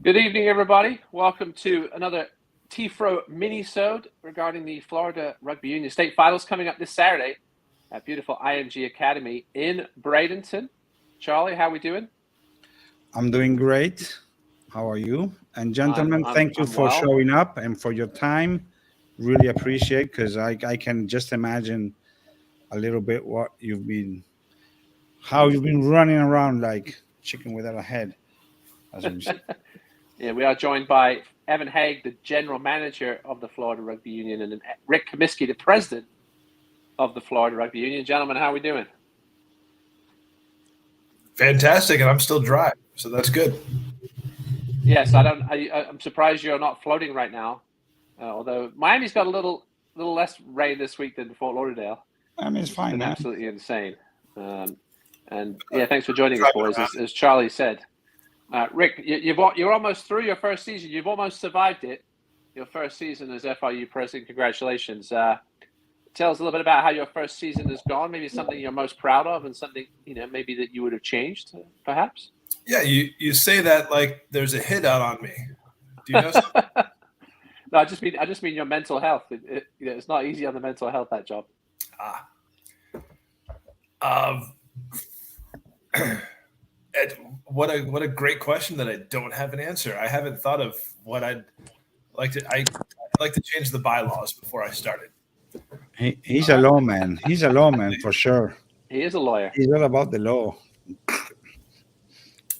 Good evening, everybody. Welcome to another FRU mini-sode regarding the Florida Rugby Union State Finals coming up this Saturday at beautiful IMG Academy in Bradenton. Charlie, how are we doing? I'm doing great. How are you? And gentlemen, thank you for showing up and for your time. Really appreciate, because I can just imagine a little bit how you've been running around like chicken without a head. As we say. Yeah, we are joined by Evan Haigh, the general manager of the Florida Rugby Union, and Rick Comisky, the president of the Florida Rugby Union. Gentlemen, how are we doing? Fantastic, and I'm still dry, so that's good. Yes, I'm surprised you're not floating right now. Although Miami's got a little less rain this week than Fort Lauderdale. I mean, it's fine, man. Absolutely insane. And yeah, thanks for joining us, boys. As Charlie said, Rick, you're almost through your first season. You've almost survived it. Your first season as FRU president. Congratulations. Tell us a little bit about how your first season has gone. Maybe something you're most proud of, and something maybe that you would have changed, perhaps. Yeah, you say that like there's a hit out on me. Do you know something? No, I just mean your mental health. It's not easy on the mental health, that job. What a great question that I don't have an answer. I haven't thought of what I'd like to. I'd like to change the bylaws before I started. He's a lawman. He's a lawman for sure. He is a lawyer. He's all about the law.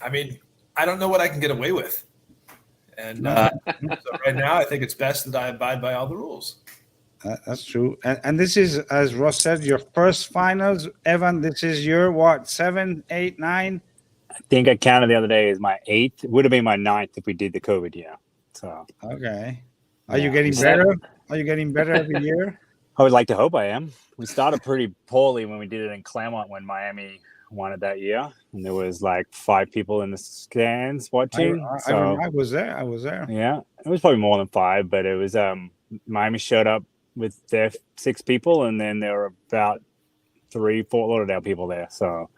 I mean, I don't know what I can get away with. And so right now, I think it's best that I abide by all the rules. That's true. And this is, as Ross said, your first finals. Evan, this is your, 7, 8, 9? I think I counted the other day as my 8th. It would have been my 9th if we did the COVID year. So okay. Are you getting better? Are you getting better every year? I would like to hope I am. We started pretty poorly when we did it in Claremont when Miami won it that year, and there was like 5 people in the stands watching. I was there. Yeah, it was probably more than 5, but it was Miami showed up with their 6 people, and then there were about 3 Fort Lauderdale people there. So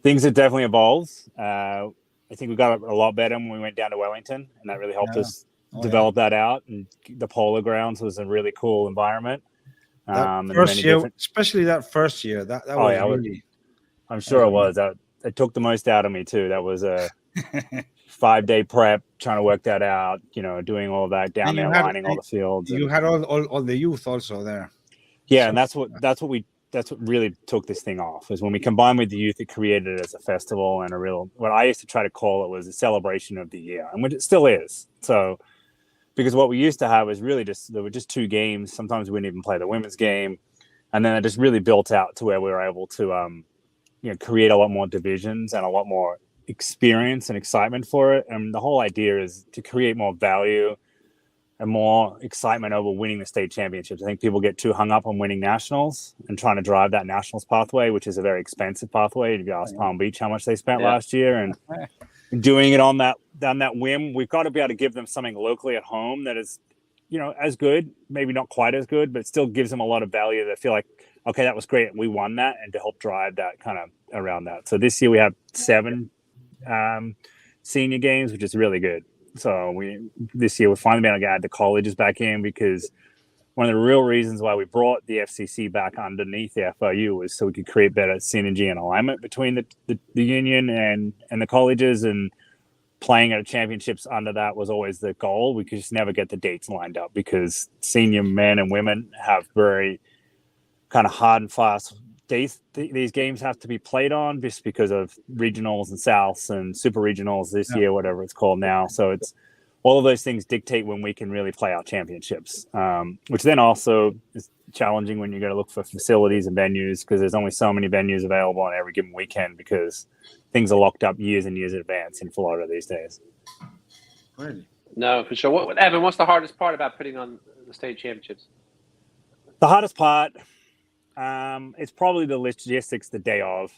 things have definitely evolved. I think we got a lot better when we went down to Wellington, and that really helped us develop that out. And the Polo Grounds was a really cool environment. First year, especially that first year, that was really. I'm sure it was. It took the most out of me too. That was a 5-day prep, trying to work that out. Doing all that down there, lining all the fields. You had all the youth also there. Yeah, so, and that's what really took this thing off. Is when we combined with the youth, it created it as a festival and what I used to try to call it was a celebration of the year, and which it still is. So. Because what we used to have was really there were just 2 games. Sometimes we wouldn't even play the women's game. And then it just really built out to where we were able to, create a lot more divisions and a lot more experience and excitement for it. And the whole idea is to create more value and more excitement over winning the state championships. I think people get too hung up on winning nationals and trying to drive that nationals pathway, which is a very expensive pathway. If you ask Palm Beach how much they spent last year, and doing it on that whim, we've got to be able to give them something locally at home that is, as good, maybe not quite as good, but still gives them a lot of value. They feel like, okay, that was great, we won that, and to help drive that kind of around that. So this year we have 7 senior games, which is really good. So this year we're finally being able to add the colleges back in, because one of the real reasons why we brought the FCC back underneath the FRU was so we could create better synergy and alignment between the union and the colleges, and playing at championships under that was always the goal. We could just never get the dates lined up because senior men and women have very kind of hard and fast days. These games have to be played on just because of regionals and Souths and super regionals this year, whatever it's called now. So it's all of those things dictate when we can really play our championships, which then also is challenging when you got to look for facilities and venues, because there's only so many venues available on every given weekend because things are locked up years and years in advance in Florida these days. Really? No, for sure. Evan, what's the hardest part about putting on the state championships? The hardest part, it's probably the logistics the day of.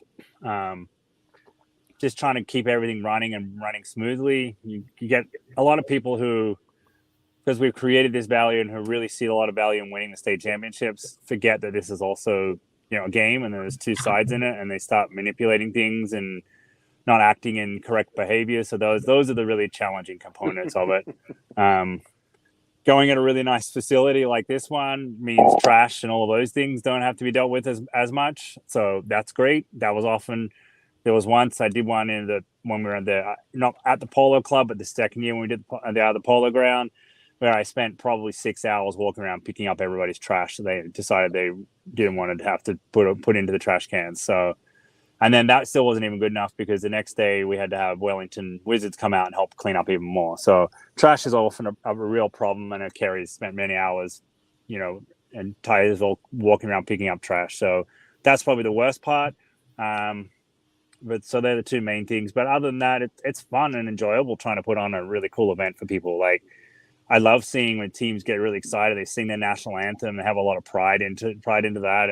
Just trying to keep everything running smoothly. You get a lot of people who, because we've created this value and who really see a lot of value in winning the state championships, forget that this is also, a game, and there's 2 sides in it, and they start manipulating things and not acting in correct behavior. So those are the really challenging components of it. Going at a really nice facility like this one means trash and all of those things don't have to be dealt with as much. So that's great. There was once I did one when we were not at the polo club, but the second year when we did the polo ground, where I spent probably 6 hours walking around picking up everybody's trash. So they decided they didn't want to have to put into the trash cans. So, and then that still wasn't even good enough because the next day we had to have Wellington Wizards come out and help clean up even more. So trash is often a real problem, and Kerry's spent many hours, and Ty's all walking around picking up trash. So that's probably the worst part. But so they're the two main things. But other than that, it's fun and enjoyable trying to put on a really cool event for people. Like, I love seeing when teams get really excited, they sing their national anthem and have a lot of pride into that,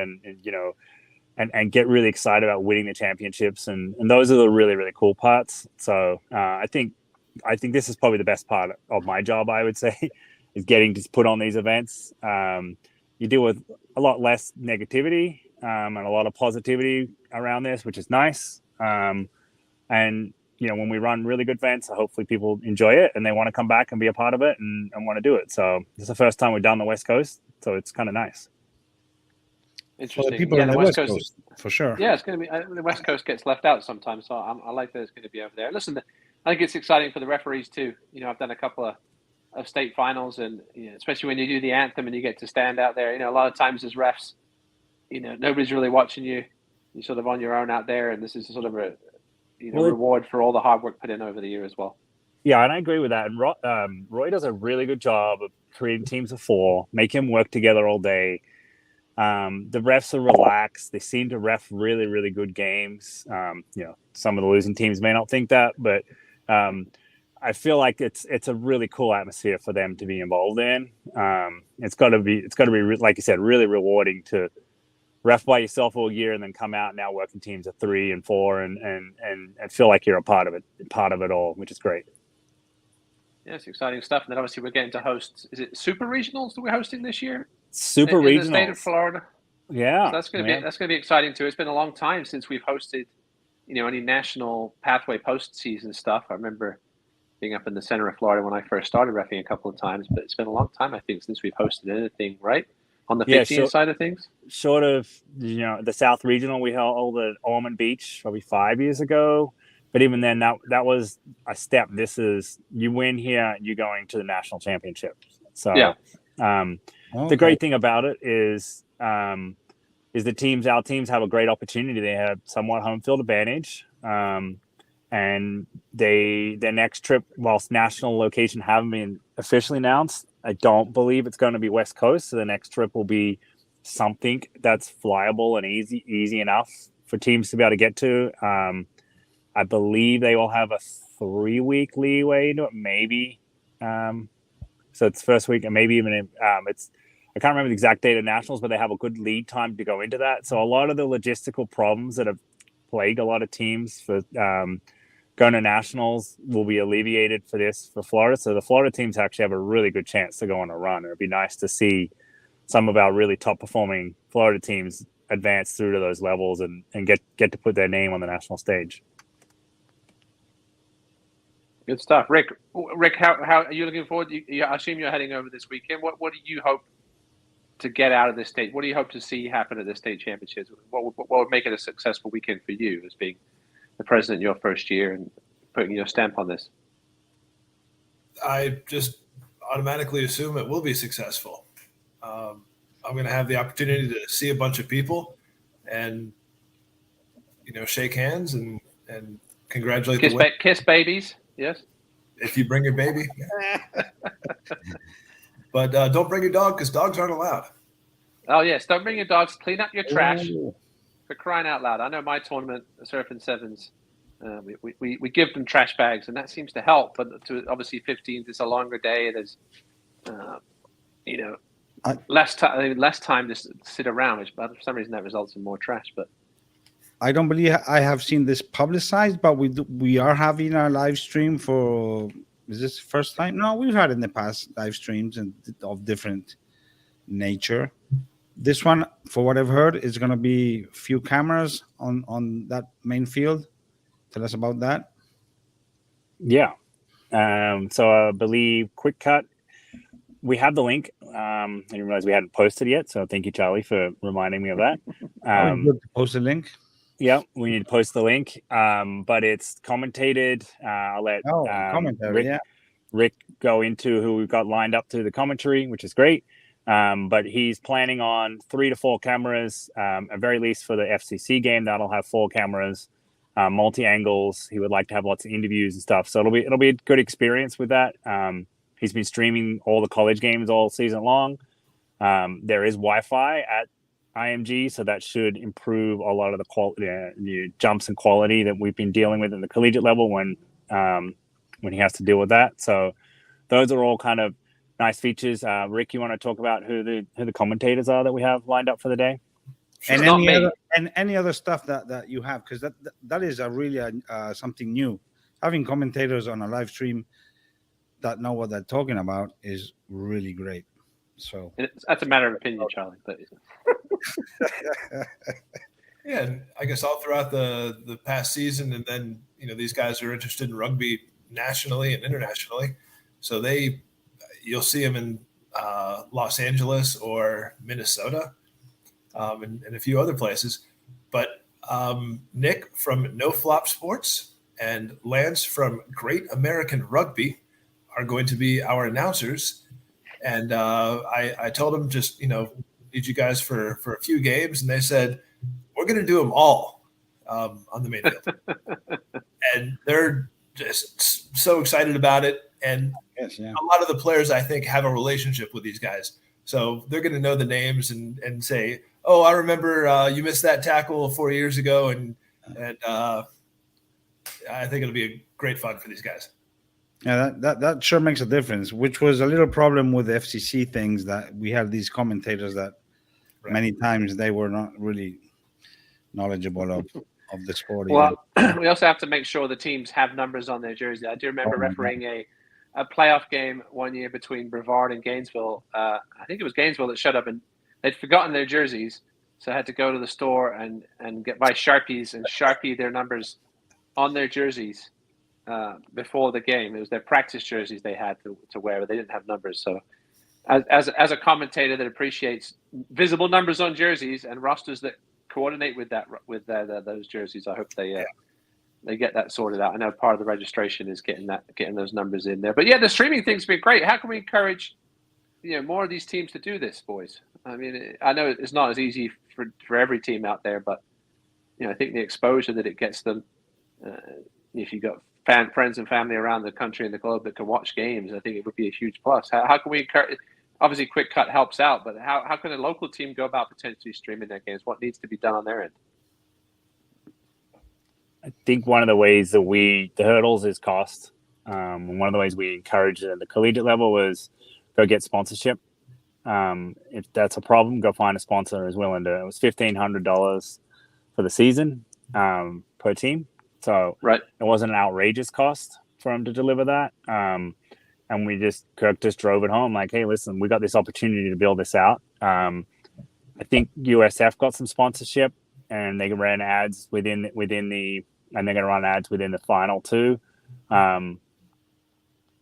and get really excited about winning the championships, and those are the really, really cool parts. So I think this is probably the best part of my job, I would say, is getting to put on these events. You deal with a lot less negativity and a lot of positivity around this, which is nice. And when we run really good events, hopefully people enjoy it and they want to come back and be a part of it and want to do it. So it's the first time we've done the West Coast, so it's kind of nice. Interesting. For the people on the West Coast, for sure. Yeah, it's going to be the West Coast gets left out sometimes, so I like that it's going to be over there. Listen, I think it's exciting for the referees too. I've done a couple of state finals, and especially when you do the anthem and you get to stand out there. A lot of times as refs, nobody's really watching you. You're sort of on your own out there, and this is sort of a reward for all the hard work put in over the year as well. Yeah, and I agree with that. And Roy does a really good job of creating teams of 4, make him work together all day. The refs are relaxed. They seem to ref really, really good games. Some of the losing teams may not think that, but I feel like it's a really cool atmosphere for them to be involved in. It's got to be like you said, really rewarding to ref by yourself all year and then come out now working teams of 3 and 4 and feel like you're a part of it all, which is great. Yeah, it's exciting stuff. And then obviously we're getting to host. Is it Super Regionals that we're hosting this year? Super in Regionals. The state of Florida. Yeah, so that's going to be exciting too. It's been a long time since we've hosted, any national pathway postseason stuff. I remember being up in the center of Florida when I first started reffing a couple of times, but it's been a long time, I think, since we've hosted anything, right? On the 15 side of things? Short of, the South Regional, we held at Ormond Beach probably 5 years ago. But even then, that was a step. This is, you win here, you're going to the national championships. So yeah. The great thing about it is our teams have a great opportunity. They have somewhat home field advantage. And their next trip, whilst national location haven't been officially announced, I don't believe it's going to be West Coast. So the next trip will be something that's flyable and easy enough for teams to be able to get to. I believe they will have a 3-week leeway into it, maybe. So it's first week, and maybe even I can't remember the exact date of nationals, but they have a good lead time to go into that. So a lot of the logistical problems that have plagued a lot of teams for going to nationals will be alleviated for Florida. So the Florida teams actually have a really good chance to go on a run. It'd be nice to see some of our really top performing Florida teams advance through to those levels and get to put their name on the national stage. Good stuff. Rick, how are you looking forward? I assume you're heading over this weekend. What do you hope to get out of this state? What do you hope to see happen at the state championships? What would make it a successful weekend for you as being the president your first year and putting your stamp on this? I just automatically assume it will be successful. I'm going to have the opportunity to see a bunch of people and, shake hands and congratulate the winner. Kiss babies. Yes. If you bring your baby. But don't bring your dog because dogs aren't allowed. Oh, yes. Don't bring your dogs. Clean up your trash. For crying out loud. I know my tournament, Surfing Sevens, we give them trash bags, and that seems to help. But obviously 15th is a longer day. There's, less time to sit around, which for some reason that results in more trash. But I don't believe I have seen this publicized, but we are having a live stream for. Is this the first time? No, we've had in the past live streams and of different nature. This one, for what I've heard, is going to be few cameras on that main field. Tell us about that. Yeah. So I believe Quick Cut, we have the link. I didn't realize we hadn't posted yet. So thank you, Charlie, for reminding me of that. Good to post a link. Yeah, we need to post the link. But it's commentated. I'll let Rick go into who we've got lined up to the commentary, which is great. But he's planning on 3 to 4 cameras, at very least for the FCC game. That'll have 4 cameras, multi-angles. He would like to have lots of interviews and stuff. So it'll be a good experience with that. He's been streaming all the college games all season long. There is Wi-Fi at IMG, so that should improve a lot of the quality, the jumps in quality that we've been dealing with at the collegiate level when he has to deal with that. So those are all kind of nice features. Rick, you want to talk about who the commentators are that we have lined up for the day? And any other stuff that you have, because that is a really something new. Having commentators on a live stream that know what they're talking about is really great. So that's a matter of opinion, Charlie. But yeah, and I guess all throughout the past season, and then these guys are interested in rugby nationally and internationally, so you'll see them in Los Angeles or Minnesota, and a few other places. But Nick from No Flop Sports and Lance from Great American Rugby are going to be our announcers. And I told them just, need you guys for a few games. And they said, we're going to do them all on the main field. And they're just so excited about it. And a lot of the players, I think, have a relationship with these guys. So they're going to know the names and say, oh, I remember you missed that tackle 4 years ago. And I think it'll be great fun for these guys. Yeah, that sure makes a difference, which was a little problem with the FCC things, that we had these commentators that many times they were not really knowledgeable of the sport. Well, we also have to make sure the teams have numbers on their jersey. I do remember refereeing a playoff game one year between Brevard and Gainesville. I think it was Gainesville that showed up and they'd forgotten their jerseys, so I had to go to the store and buy Sharpies and Sharpie their numbers on their jerseys. Before the game, it was their practice jerseys they had to wear, but they didn't have numbers. So, as a commentator that appreciates visible numbers on jerseys and rosters that coordinate with those jerseys, I hope they get that sorted out. I know part of the registration is getting those numbers in there. But yeah, the streaming thing's been great. How can we encourage more of these teams to do this, boys? I mean, I know it's not as easy for every team out there, but I think the exposure that it gets them, if you got friends and family around the country and the globe that can watch games, I think it would be a huge plus. How can we encourage? Obviously, Quick Cut helps out, but how can a local team go about potentially streaming their games? What needs to be done on their end? I think one of the ways that the hurdles is cost. One of the ways we encourage at the collegiate level is go get sponsorship. If that's a problem, go find a sponsor who's willing to. It was $1,500 for the season per team. So it wasn't an outrageous cost for him to deliver that. And Kirk just drove it home like, hey, listen, we got this opportunity to build this out. I think USF got some sponsorship and they ran ads within and they're going to run ads within the final too.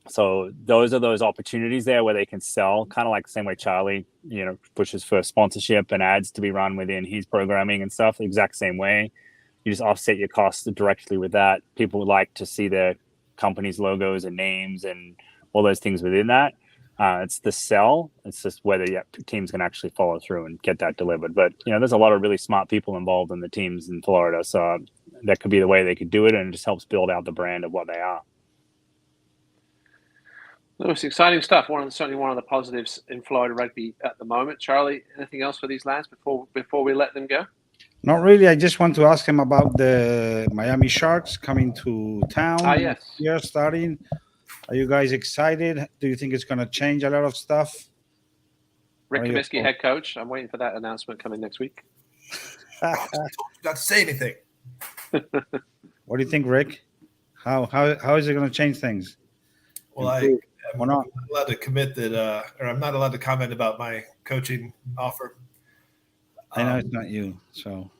So those are those opportunities there where they can sell, kind of like the same way Charlie, pushes for sponsorship and ads to be run within his programming and stuff, the exact same way. You just offset your costs directly with that. People would like to see their company's logos and names and all those things within that. It's the sell. It's just whether teams can actually follow through and get that delivered. But, there's a lot of really smart people involved in the teams in Florida. So that could be the way they could do it. And it just helps build out the brand of what they are. Well, it's exciting stuff. Certainly one of the positives in Florida rugby at the moment. Charlie, anything else for these lads before we let them go? Not really. I just want to ask him about the Miami Sharks coming to town. Yes. Here starting. Are you guys excited? Do you think it's going to change a lot of stuff? Rick Comisky, head coach. I'm waiting for that announcement coming next week. Not to say anything. What do you think, Rick? How is it going to change things? Well, I'm not allowed to commit that, or I'm not allowed to comment about my coaching offer. I know it's not you, so.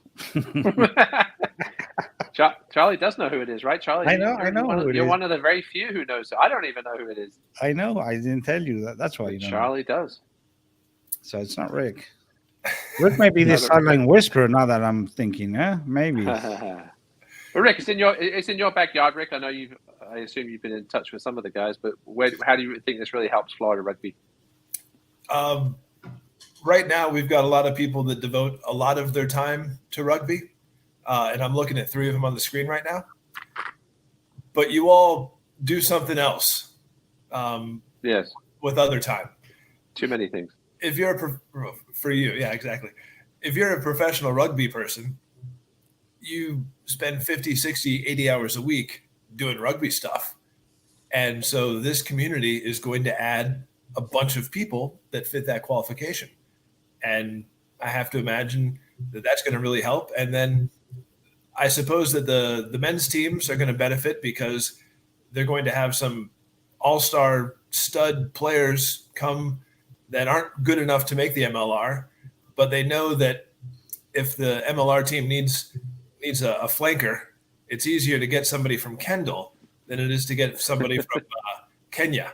Charlie does know who it is, right, Charlie? I know who it You're is. one of the very few who knows it. I don't even know who it is. I know. I didn't tell you that. That's why you don't know. Charlie does. So it's not Rick. Rick may be the sideline whisperer now that I'm thinking, maybe. But Rick, it's in your backyard, Rick. I assume you've been in touch with some of the guys, but how do you think this really helps Florida rugby? Right now, we've got a lot of people that devote a lot of their time to rugby, and I'm looking at 3 of them on the screen right now. But you all do something else. Yes. With other time. Too many things. If you're for you, yeah, exactly. If you're a professional rugby person, you spend 50, 60, 80 hours a week doing rugby stuff. And so this community is going to add a bunch of people that fit that qualification. And I have to imagine that that's going to really help. And then I suppose that the men's teams are going to benefit because they're going to have some all-star stud players come that aren't good enough to make the MLR, but they know that if the MLR team needs a flanker, it's easier to get somebody from Kendall than it is to get somebody from Kenya.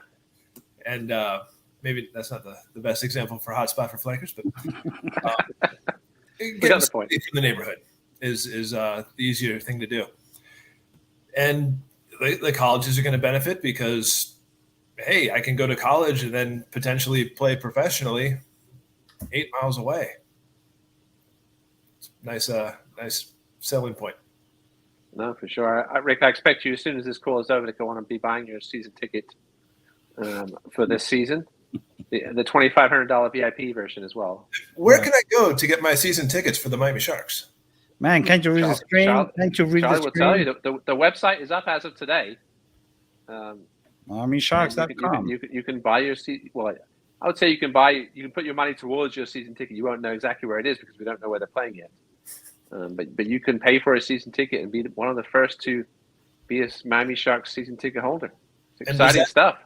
And maybe that's not the best example for hotspot for flankers, but getting somebody from the neighborhood is the easier thing to do. And the colleges are going to benefit because, hey, I can go to college and then potentially play professionally 8 miles away. It's nice selling point. No, for sure. Rick, I expect you, as soon as this call is over, to go on and be buying your season ticket for this season. The $2,500 VIP version as well. Where can I go to get my season tickets for the Miami Sharks? Man, can't you read the screen? Can't you read the screen? Will tell you the website is up as of today. MiamiSharks.com. You can buy your seat. Well, I would say you can put your money towards your season ticket. You won't know exactly where it is because we don't know where they're playing yet. But you can pay for a season ticket and be one of the first to be a Miami Sharks season ticket holder. It's exciting stuff.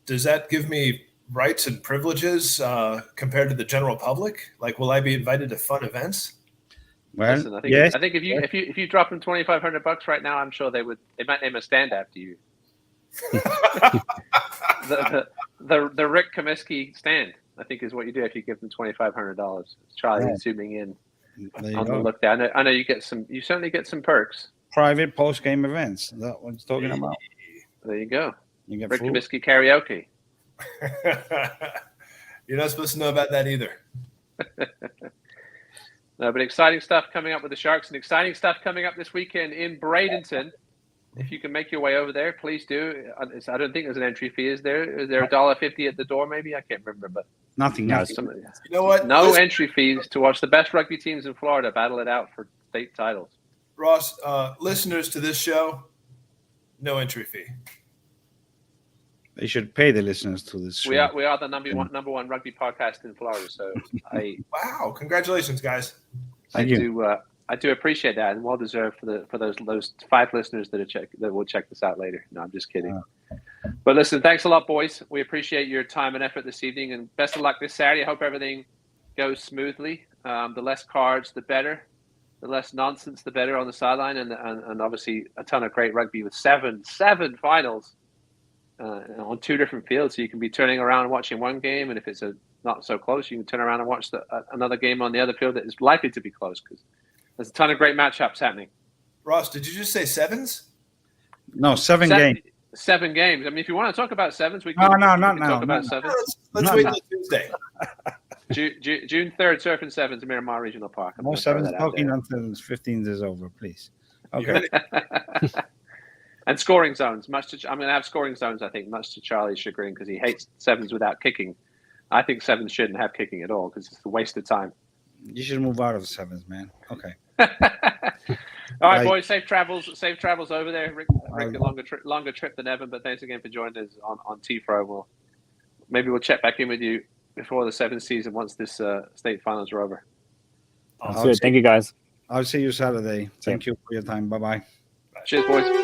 Does that give me rights and privileges compared to the general public? Like, will I be invited to fun events? Well, listen, I think if you drop them $2,500 right now, I'm sure they might name a stand after you. the Rick Comisky stand, I think, is what you do if you give them $2,500. Charlie zooming in on the look there. I know you certainly get some perks. Private post-game events. That one's talking about. There you go. You get Rick food. Comisky karaoke. You're not supposed to know about that either. No, but exciting stuff coming up with the Sharks, and exciting stuff coming up this weekend in Bradenton. If you can make your way over there, please do. I don't think there's an entry fee. Is there? Is there $1.50 at the door? Maybe I can't remember, but nothing. You know what? No entry fees to watch the best rugby teams in Florida battle it out for state titles. Ross, listeners to this show, no entry fee. They should pay the listeners to this show. We are the number one rugby podcast in Florida. So wow, congratulations, guys! Thank you. I do appreciate that, and well deserved for those 5 listeners that will check this out later. No, I'm just kidding. But listen, thanks a lot, boys. We appreciate your time and effort this evening, and best of luck this Saturday. I hope everything goes smoothly. The less cards, the better. The less nonsense, the better on the sideline, and obviously a ton of great rugby with seven finals on 2 different fields. So you can be turning around and watching one game, and if it's not so close, you can turn around and watch another game on the other field that is likely to be close because there's a ton of great matchups happening. Ross, did you just say 7s? No, 7 games. 7 games. I mean, if you want to talk about 7s, we can talk about 7s. Let's wait until Tuesday. June 3rd, Surf and 7s, Miramar Regional Park. No 7s talking until 15th is over, please. Okay. And scoring zones. I'm going to have scoring zones, I think, much to Charlie's chagrin because he hates 7s without kicking. I think 7s shouldn't have kicking at all because it's a waste of time. You should move out of 7s, man. Okay. All right, boys. Safe travels over there. Rick, a longer trip than ever, but thanks again for joining us on TFRO. Maybe we'll check back in with you before the 7th season once this state finals are over. Good. Thank you, guys. I'll see you Saturday. Thank you for your time. Bye-bye. Cheers, boys.